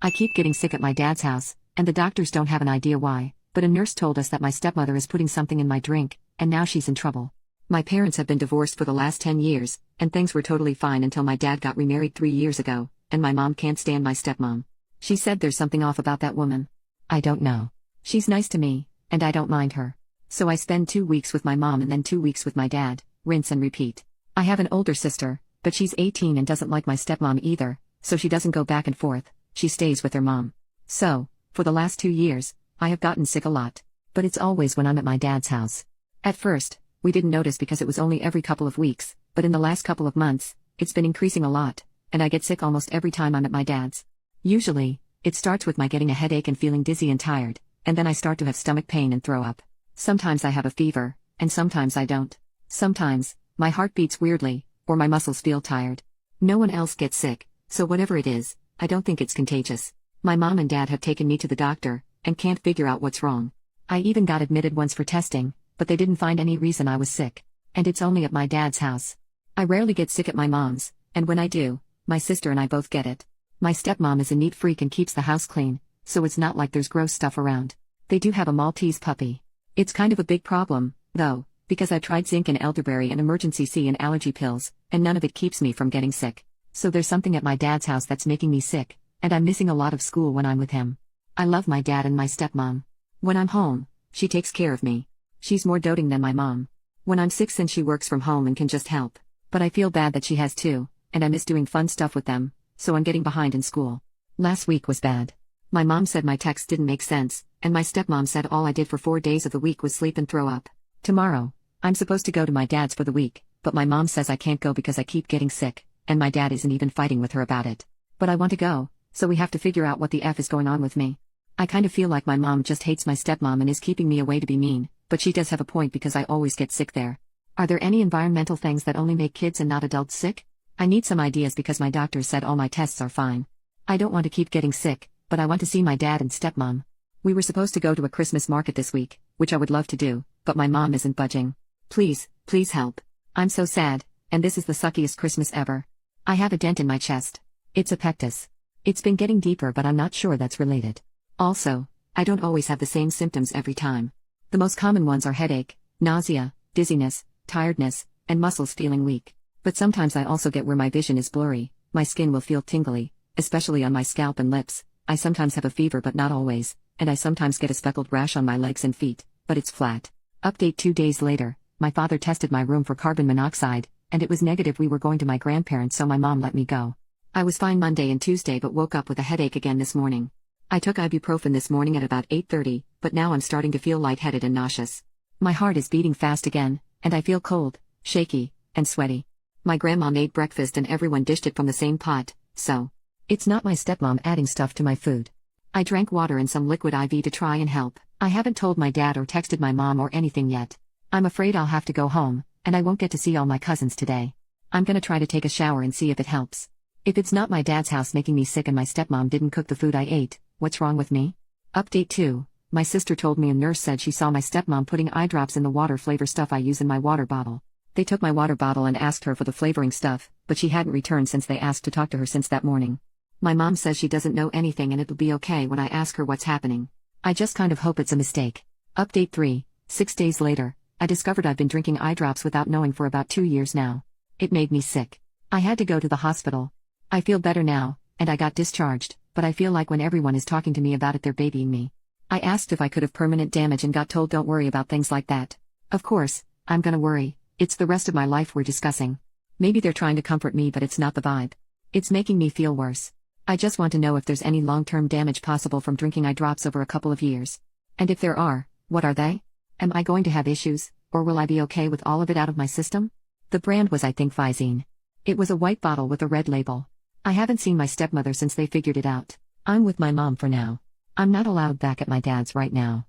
I keep getting sick at my dad's house, and the doctors don't have an idea why, but a nurse told us that my stepmother is putting something in my drink, and now she's in trouble. My parents have been divorced for the last 10 years, and things were totally fine until my dad got remarried 3 years ago, and my mom can't stand my stepmom. She said there's something off about that woman. I don't know. She's nice to me, and I don't mind her. So I spend 2 weeks with my mom and then 2 weeks with my dad, rinse and repeat. I have an older sister, but she's 18 and doesn't like my stepmom either, so she doesn't go back and forth, she stays with her mom. So, for the last 2 years, I have gotten sick a lot. But it's always when I'm at my dad's house. At first, we didn't notice because it was only every couple of weeks, but in the last couple of months, it's been increasing a lot, and I get sick almost every time I'm at my dad's. Usually, it starts with my getting a headache and feeling dizzy and tired, and then I start to have stomach pain and throw up. Sometimes I have a fever, and sometimes I don't. Sometimes, my heart beats weirdly, or my muscles feel tired. No one else gets sick, so whatever it is, I don't think it's contagious. My mom and dad have taken me to the doctor, and can't figure out what's wrong. I even got admitted once for testing, but they didn't find any reason I was sick. And it's only at my dad's house. I rarely get sick at my mom's, and when I do, my sister and I both get it. My stepmom is a neat freak and keeps the house clean, so it's not like there's gross stuff around. They do have a Maltese puppy. It's kind of a big problem, though, because I tried zinc and elderberry and emergency C and allergy pills, and none of it keeps me from getting sick. So there's something at my dad's house that's making me sick, and I'm missing a lot of school when I'm with him. I love my dad and my stepmom. When I'm home, she takes care of me. She's more doting than my mom. When I'm sick, since she works from home and can just help. But I feel bad that she has too, and I miss doing fun stuff with them, so I'm getting behind in school. Last week was bad. My mom said my text didn't make sense, and my stepmom said all I did for 4 days of the week was sleep and throw up. Tomorrow, I'm supposed to go to my dad's for the week, but my mom says I can't go because I keep getting sick, and my dad isn't even fighting with her about it. But I want to go, so we have to figure out what the F is going on with me. I kind of feel like my mom just hates my stepmom and is keeping me away to be mean, but she does have a point because I always get sick there. Are there any environmental things that only make kids and not adults sick? I need some ideas because my doctor said all my tests are fine. I don't want to keep getting sick, but I want to see my dad and stepmom. We were supposed to go to a Christmas market this week, which I would love to do, but my mom isn't budging. Please, please help. I'm so sad, and this is the suckiest Christmas ever. I have a dent in my chest. It's a pectus. It's been getting deeper, but I'm not sure that's related. Also, I don't always have the same symptoms every time. The most common ones are headache, nausea, dizziness, tiredness, and muscles feeling weak. But sometimes I also get where my vision is blurry, my skin will feel tingly, especially on my scalp and lips. I sometimes have a fever but not always, and I sometimes get a speckled rash on my legs and feet, but it's flat. Update 2 days later, my father tested my room for carbon monoxide, and it was negative. We were going to my grandparents, so my mom let me go. I was fine Monday and Tuesday but woke up with a headache again this morning. I took ibuprofen this morning at about 8:30, but now I'm starting to feel lightheaded and nauseous. My heart is beating fast again, and I feel cold, shaky, and sweaty. My grandma made breakfast and everyone dished it from the same pot, so it's not my stepmom adding stuff to my food. I drank water and some liquid IV to try and help. I haven't told my dad or texted my mom or anything yet. I'm afraid I'll have to go home, and I won't get to see all my cousins today. I'm gonna try to take a shower and see if it helps. If it's not my dad's house making me sick and my stepmom didn't cook the food I ate, what's wrong with me? Update 2. My sister told me a nurse said she saw my stepmom putting eye drops in the water flavor stuff I use in my water bottle. They took my water bottle and asked her for the flavoring stuff, but she hadn't returned since they asked to talk to her since that morning. My mom says she doesn't know anything and it'll be okay when I ask her what's happening. I just kind of hope it's a mistake. Update 3. 6 days later, I discovered I've been drinking eye drops without knowing for about 2 years now. It made me sick. I had to go to the hospital. I feel better now, and I got discharged, but I feel like when everyone is talking to me about it they're babying me. I asked if I could have permanent damage and got told don't worry about things like that. Of course, I'm gonna worry. It's the rest of my life we're discussing. Maybe they're trying to comfort me but it's not the vibe. It's making me feel worse. I just want to know if there's any long-term damage possible from drinking eye drops over a couple of years. And if there are, what are they? Am I going to have issues, or will I be okay with all of it out of my system? The brand was I think Visine. It was a white bottle with a red label. I haven't seen my stepmother since they figured it out. I'm with my mom for now. I'm not allowed back at my dad's right now.